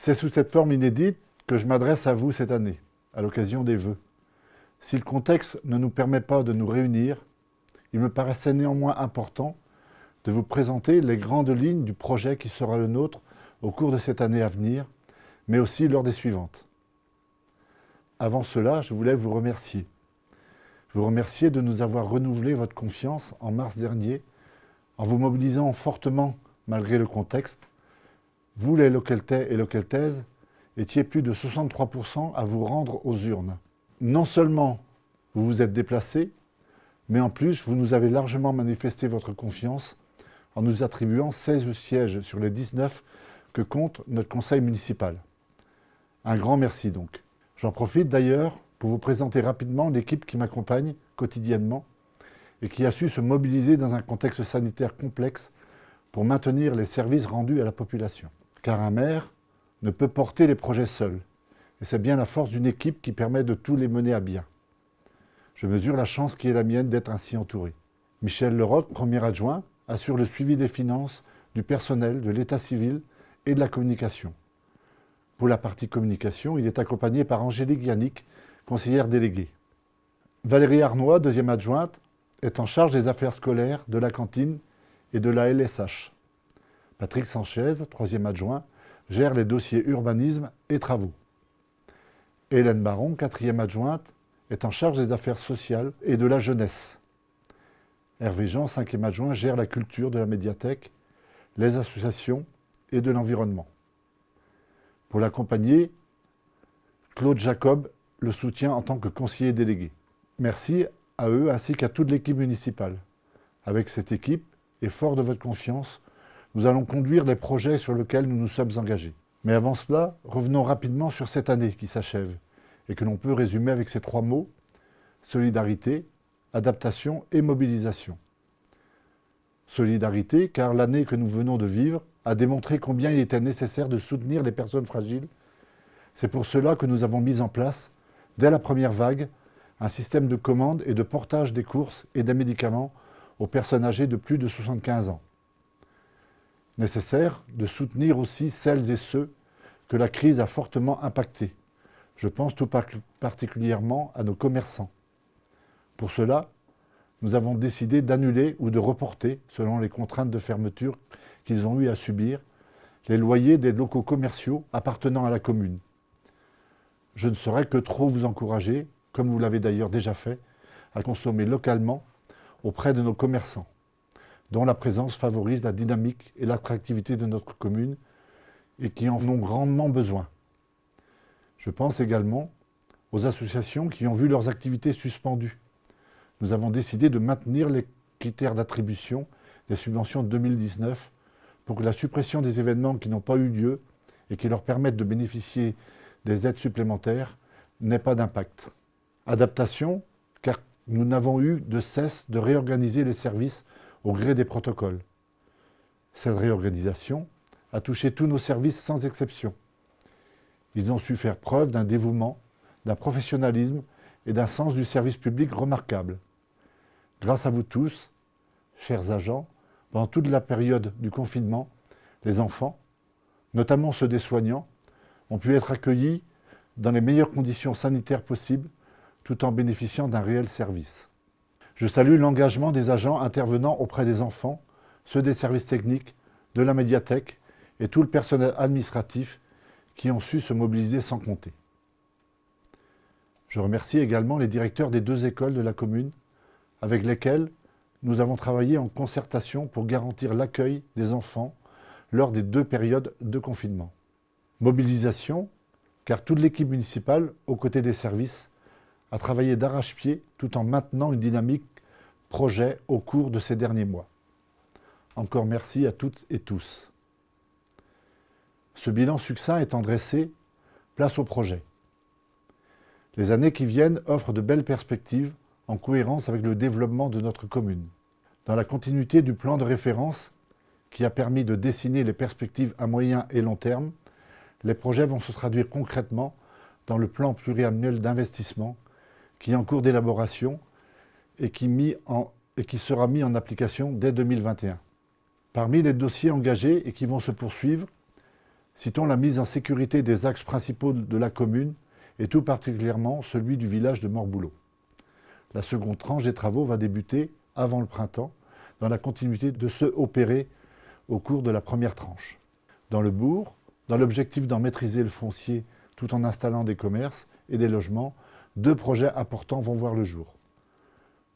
C'est sous cette forme inédite que je m'adresse à vous cette année, à l'occasion des vœux. Si le contexte ne nous permet pas de nous réunir, il me paraissait néanmoins important de vous présenter les grandes lignes du projet qui sera le nôtre au cours de cette année à venir, mais aussi lors des suivantes. Avant cela, je voulais vous remercier. Vous remercier de nous avoir renouvelé votre confiance en mars dernier, en vous mobilisant fortement malgré le contexte. Vous, les Localtais et Localtaises, étiez plus de 63% à vous rendre aux urnes. Non seulement vous vous êtes déplacés, mais en plus, vous nous avez largement manifesté votre confiance en nous attribuant 16 sièges sur les 19 que compte notre conseil municipal. Un grand merci donc. J'en profite d'ailleurs pour vous présenter rapidement l'équipe qui m'accompagne quotidiennement et qui a su se mobiliser dans un contexte sanitaire complexe pour maintenir les services rendus à la population. Car un maire ne peut porter les projets seul, et c'est bien la force d'une équipe qui permet de tous les mener à bien. Je mesure la chance qui est la mienne d'être ainsi entouré. Michel Leroc, premier adjoint, assure le suivi des finances, du personnel, de l'état civil et de la communication. Pour la partie communication, il est accompagné par Angélique Yannick, conseillère déléguée. Valérie Arnois, deuxième adjointe, est en charge des affaires scolaires, de la cantine et de la LSH. Patrick Sanchez, troisième adjoint, gère les dossiers urbanisme et travaux. Hélène Baron, quatrième adjointe, est en charge des affaires sociales et de la jeunesse. Hervé Jean, cinquième adjoint, gère la culture de la médiathèque, les associations et de l'environnement. Pour l'accompagner, Claude Jacob le soutient en tant que conseiller délégué. Merci à eux ainsi qu'à toute l'équipe municipale. Avec cette équipe, et fort de votre confiance, nous allons conduire les projets sur lesquels nous nous sommes engagés. Mais avant cela, revenons rapidement sur cette année qui s'achève et que l'on peut résumer avec ces trois mots: solidarité, adaptation et mobilisation. Solidarité, car l'année que nous venons de vivre a démontré combien il était nécessaire de soutenir les personnes fragiles. C'est pour cela que nous avons mis en place, dès la première vague, un système de commande et de portage des courses et des médicaments aux personnes âgées de plus de 75 ans. Nécessaire de soutenir aussi celles et ceux que la crise a fortement impactés. Je pense tout particulièrement à nos commerçants. Pour cela, nous avons décidé d'annuler ou de reporter, selon les contraintes de fermeture qu'ils ont eu à subir, les loyers des locaux commerciaux appartenant à la commune. Je ne saurais que trop vous encourager, comme vous l'avez d'ailleurs déjà fait, à consommer localement auprès de nos commerçants, dont la présence favorise la dynamique et l'attractivité de notre commune et qui en ont grandement besoin. Je pense également aux associations qui ont vu leurs activités suspendues. Nous avons décidé de maintenir les critères d'attribution des subventions de 2019 pour que la suppression des événements qui n'ont pas eu lieu et qui leur permettent de bénéficier des aides supplémentaires n'ait pas d'impact. Adaptation, car nous n'avons eu de cesse de réorganiser les services au gré des protocoles. Cette réorganisation a touché tous nos services sans exception. Ils ont su faire preuve d'un dévouement, d'un professionnalisme et d'un sens du service public remarquable. Grâce à vous tous, chers agents, pendant toute la période du confinement, les enfants, notamment ceux des soignants, ont pu être accueillis dans les meilleures conditions sanitaires possibles, tout en bénéficiant d'un réel service. Je salue l'engagement des agents intervenant auprès des enfants, ceux des services techniques, de la médiathèque et tout le personnel administratif qui ont su se mobiliser sans compter. Je remercie également les directeurs des 2 écoles de la commune, avec lesquels nous avons travaillé en concertation pour garantir l'accueil des enfants lors des 2 périodes de confinement. Mobilisation, car toute l'équipe municipale, aux côtés des services, a travaillé d'arrache-pied tout en maintenant une dynamique projet au cours de ces derniers mois. Encore merci à toutes et tous. Ce bilan succinct étant dressé, place au projet. Les années qui viennent offrent de belles perspectives en cohérence avec le développement de notre commune. Dans la continuité du plan de référence qui a permis de dessiner les perspectives à moyen et long terme, les projets vont se traduire concrètement dans le plan pluriannuel d'investissement qui est en cours d'élaboration et qui sera mis en application dès 2021. Parmi les dossiers engagés et qui vont se poursuivre, Citons la mise en sécurité des axes principaux de la commune et tout particulièrement celui du village de Morboulot. La seconde tranche des travaux va débuter avant le printemps, dans la continuité de ceux opérés au cours de la première tranche. Dans le bourg, dans l'objectif d'en maîtriser le foncier tout en installant des commerces et des logements, 2 projets importants vont voir le jour.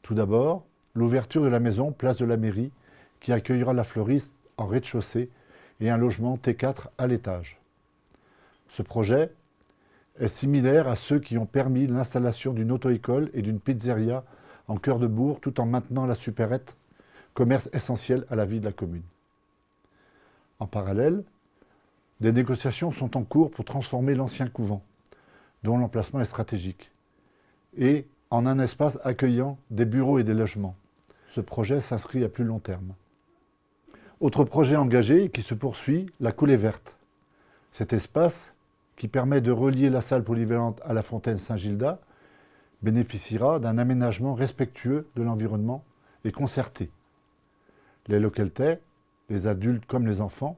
Tout d'abord, l'ouverture de la maison Place de la Mairie, qui accueillera la fleuriste en rez-de-chaussée et un logement T4 à l'étage. Ce projet est similaire à ceux qui ont permis l'installation d'une auto-école et d'une pizzeria en cœur de bourg tout en maintenant la supérette, commerce essentiel à la vie de la commune. En parallèle, des négociations sont en cours pour transformer l'ancien couvent, dont l'emplacement est stratégique, et en un espace accueillant des bureaux et des logements. Ce projet s'inscrit à plus long terme. Autre projet engagé qui se poursuit, la coulée verte. Cet espace, qui permet de relier la salle polyvalente à la fontaine Saint-Gildas, bénéficiera d'un aménagement respectueux de l'environnement et concerté. Les localités, les adultes comme les enfants,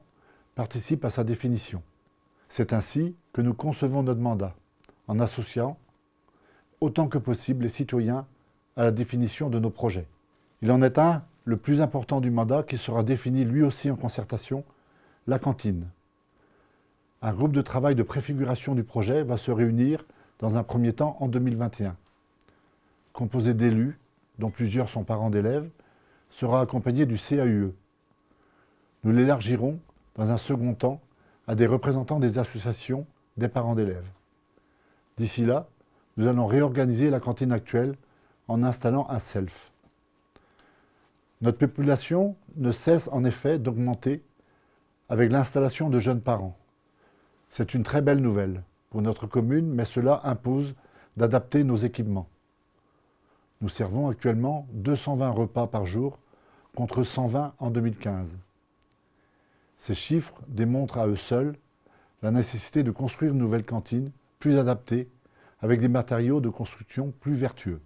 participent à sa définition. C'est ainsi que nous concevons notre mandat, en associant autant que possible les citoyens à la définition de nos projets. Il en est un, le plus important du mandat, qui sera défini lui aussi en concertation, la cantine. Un groupe de travail de préfiguration du projet va se réunir dans un premier temps en 2021. Composé d'élus, dont plusieurs sont parents d'élèves, sera accompagné du CAUE. Nous l'élargirons dans un second temps à des représentants des associations des parents d'élèves. D'ici là, nous allons réorganiser la cantine actuelle en installant un self. Notre population ne cesse en effet d'augmenter avec l'installation de jeunes parents. C'est une très belle nouvelle pour notre commune, mais cela impose d'adapter nos équipements. Nous servons actuellement 220 repas par jour contre 120 en 2015. Ces chiffres démontrent à eux seuls la nécessité de construire une nouvelle cantine plus adaptée avec des matériaux de construction plus vertueux.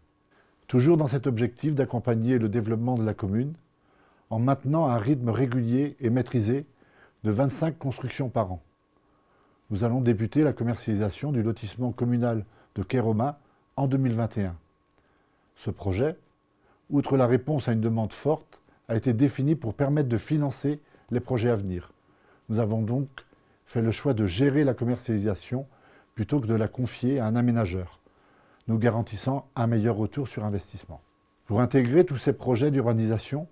Toujours dans cet objectif d'accompagner le développement de la commune, en maintenant un rythme régulier et maîtrisé de 25 constructions par an. Nous allons débuter la commercialisation du lotissement communal de Quai Romain en 2021. Ce projet, outre la réponse à une demande forte, a été défini pour permettre de financer les projets à venir. Nous avons donc fait le choix de gérer la commercialisation plutôt que de la confier à un aménageur, nous garantissant un meilleur retour sur investissement. Pour intégrer tous ces projets d'urbanisation,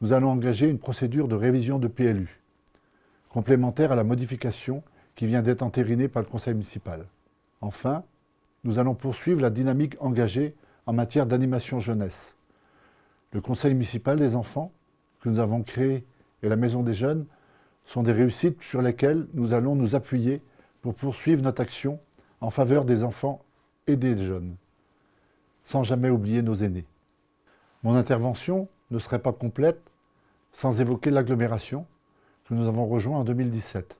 nous allons engager une procédure de révision de PLU, complémentaire à la modification qui vient d'être entérinée par le conseil municipal. Enfin, nous allons poursuivre la dynamique engagée en matière d'animation jeunesse. Le conseil municipal des enfants que nous avons créé et la maison des jeunes sont des réussites sur lesquelles nous allons nous appuyer pour poursuivre notre action en faveur des enfants et des jeunes, sans jamais oublier nos aînés. Mon intervention ne serait pas complète sans évoquer l'agglomération que nous avons rejoint en 2017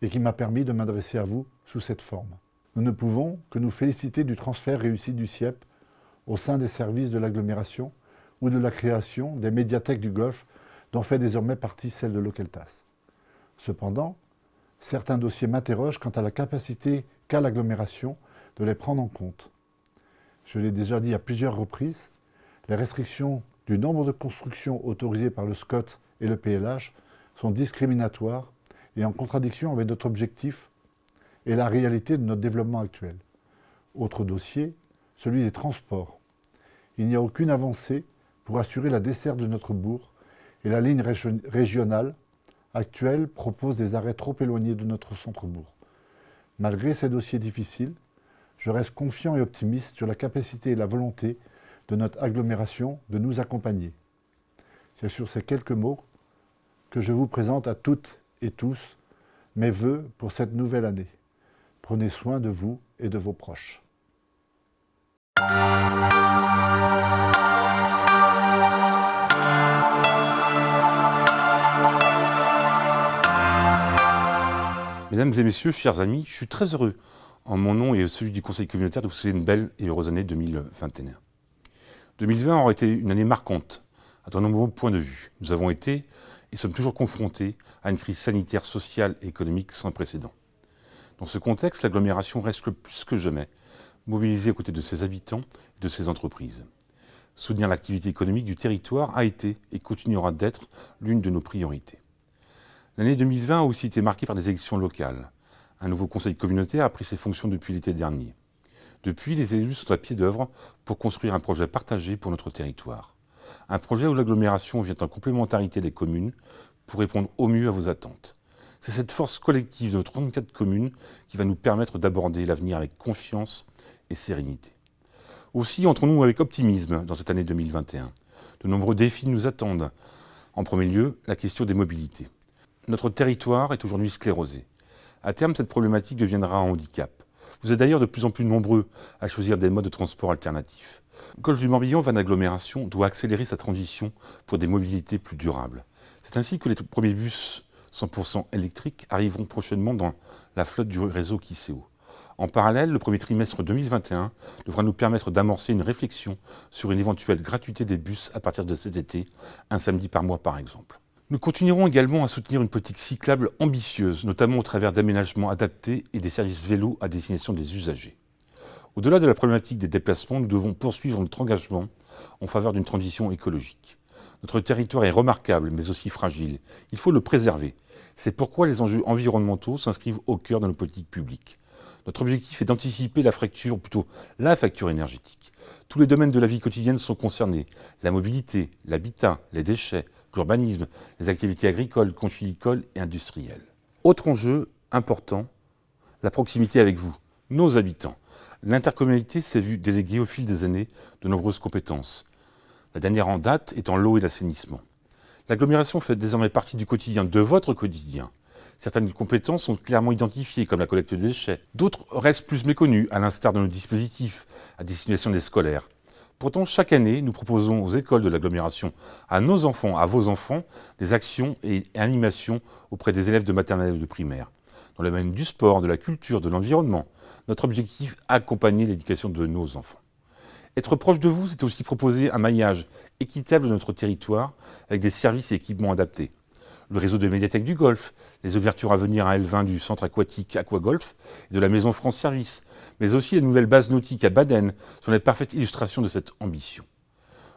et qui m'a permis de m'adresser à vous sous cette forme. Nous ne pouvons que nous féliciter du transfert réussi du CIEP au sein des services de l'agglomération ou de la création des médiathèques du Golfe dont fait désormais partie celle de Localtas. Cependant, certains dossiers m'interrogent quant à la capacité qu'a l'agglomération de les prendre en compte. Je l'ai déjà dit à plusieurs reprises, les restrictions du nombre de constructions autorisées par le SCOT et le PLH sont discriminatoires et en contradiction avec notre objectif et la réalité de notre développement actuel. Autre dossier, celui des transports. Il n'y a aucune avancée pour assurer la desserte de notre bourg et la ligne régionale actuelle propose des arrêts trop éloignés de notre centre-bourg. Malgré ces dossiers difficiles, je reste confiant et optimiste sur la capacité et la volonté de notre agglomération de nous accompagner. C'est sur ces quelques mots que je vous présente à toutes et tous mes vœux pour cette nouvelle année. Prenez soin de vous et de vos proches. Mesdames et messieurs, chers amis, je suis très heureux, en mon nom et celui du Conseil communautaire, de vous souhaiter une belle et heureuse année 2021. 2020 aura été une année marquante, à de nombreux points de vue. Nous avons été et sommes toujours confrontés à une crise sanitaire, sociale et économique sans précédent. Dans ce contexte, l'agglomération reste plus que jamais mobilisée aux côtés de ses habitants et de ses entreprises. Soutenir l'activité économique du territoire a été et continuera d'être l'une de nos priorités. L'année 2020 a aussi été marquée par des élections locales. Un nouveau conseil communautaire a pris ses fonctions depuis l'été dernier. Depuis, les élus sont à pied d'œuvre pour construire un projet partagé pour notre territoire. Un projet où l'agglomération vient en complémentarité des communes pour répondre au mieux à vos attentes. C'est cette force collective de nos 34 communes qui va nous permettre d'aborder l'avenir avec confiance et sérénité. Aussi, entrons-nous avec optimisme dans cette année 2021. De nombreux défis nous attendent. En premier lieu, la question des mobilités. Notre territoire est aujourd'hui sclérosé. À terme, cette problématique deviendra un handicap. Vous êtes d'ailleurs de plus en plus nombreux à choisir des modes de transport alternatifs. Le Golfe du Morbihan, van agglomération, doit accélérer sa transition pour des mobilités plus durables. C'est ainsi que les premiers bus 100% électriques arriveront prochainement dans la flotte du réseau Kiseo. En parallèle, le premier trimestre 2021 devra nous permettre d'amorcer une réflexion sur une éventuelle gratuité des bus à partir de cet été, un samedi par mois par exemple. Nous continuerons également à soutenir une politique cyclable ambitieuse, notamment au travers d'aménagements adaptés et des services vélos à destination des usagers. Au-delà de la problématique des déplacements, nous devons poursuivre notre engagement en faveur d'une transition écologique. Notre territoire est remarquable, mais aussi fragile. Il faut le préserver. C'est pourquoi les enjeux environnementaux s'inscrivent au cœur de nos politiques publiques. Notre objectif est d'anticiper la fracture, ou plutôt la facture énergétique. Tous les domaines de la vie quotidienne sont concernés. La mobilité, l'habitat, les déchets, l'urbanisme, les activités agricoles, conchylicoles et industrielles. Autre enjeu important, la proximité avec vous, nos habitants. L'intercommunalité s'est vue déléguer au fil des années de nombreuses compétences. La dernière en date étant l'eau et l'assainissement. L'agglomération fait désormais partie du quotidien, de votre quotidien. Certaines compétences sont clairement identifiées, comme la collecte des déchets. D'autres restent plus méconnues, à l'instar de nos dispositifs à destination des scolaires. Pourtant, chaque année, nous proposons aux écoles de l'agglomération, à nos enfants, à vos enfants, des actions et animations auprès des élèves de maternelle et de primaire. Dans le domaine du sport, de la culture, de l'environnement, notre objectif, accompagner l'éducation de nos enfants. Être proche de vous, c'est aussi proposer un maillage équitable de notre territoire avec des services et équipements adaptés. Le réseau de médiathèques du Golfe, les ouvertures à venir à L20 du centre aquatique Aquagolf et de la maison France Service, mais aussi les nouvelles bases nautiques à Baden sont les parfaites illustrations de cette ambition.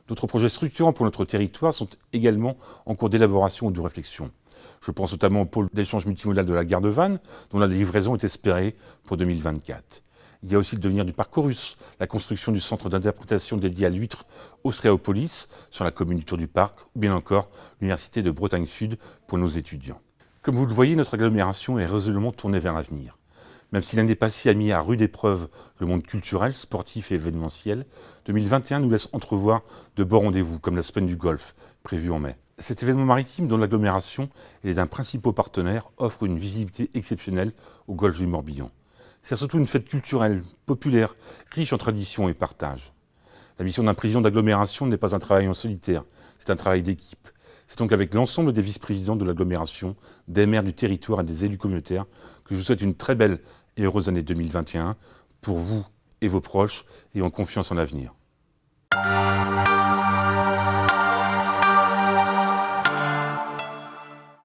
D'autres projets structurants pour notre territoire sont également en cours d'élaboration ou de réflexion. Je pense notamment au pôle d'échange multimodal de la gare de Vannes, dont la livraison est espérée pour 2024. Il y a aussi le devenir du Parcourus, la construction du centre d'interprétation dédié à l'huître Ostréopolis sur la commune du Tour du Parc, ou bien encore l'Université de Bretagne Sud pour nos étudiants. Comme vous le voyez, notre agglomération est résolument tournée vers l'avenir. Même si l'année passée a mis à rude épreuve le monde culturel, sportif et événementiel, 2021 nous laisse entrevoir de beaux rendez-vous, comme la Semaine du Golfe, prévue en mai. Cet événement maritime dont l'agglomération est d'un principal partenaire offre une visibilité exceptionnelle au Golfe du Morbihan. C'est surtout une fête culturelle, populaire, riche en traditions et partage. La mission d'un président d'agglomération n'est pas un travail en solitaire, c'est un travail d'équipe. C'est donc avec l'ensemble des vice-présidents de l'agglomération, des maires du territoire et des élus communautaires que je vous souhaite une très belle et heureuse année 2021 pour vous et vos proches et en confiance en l'avenir.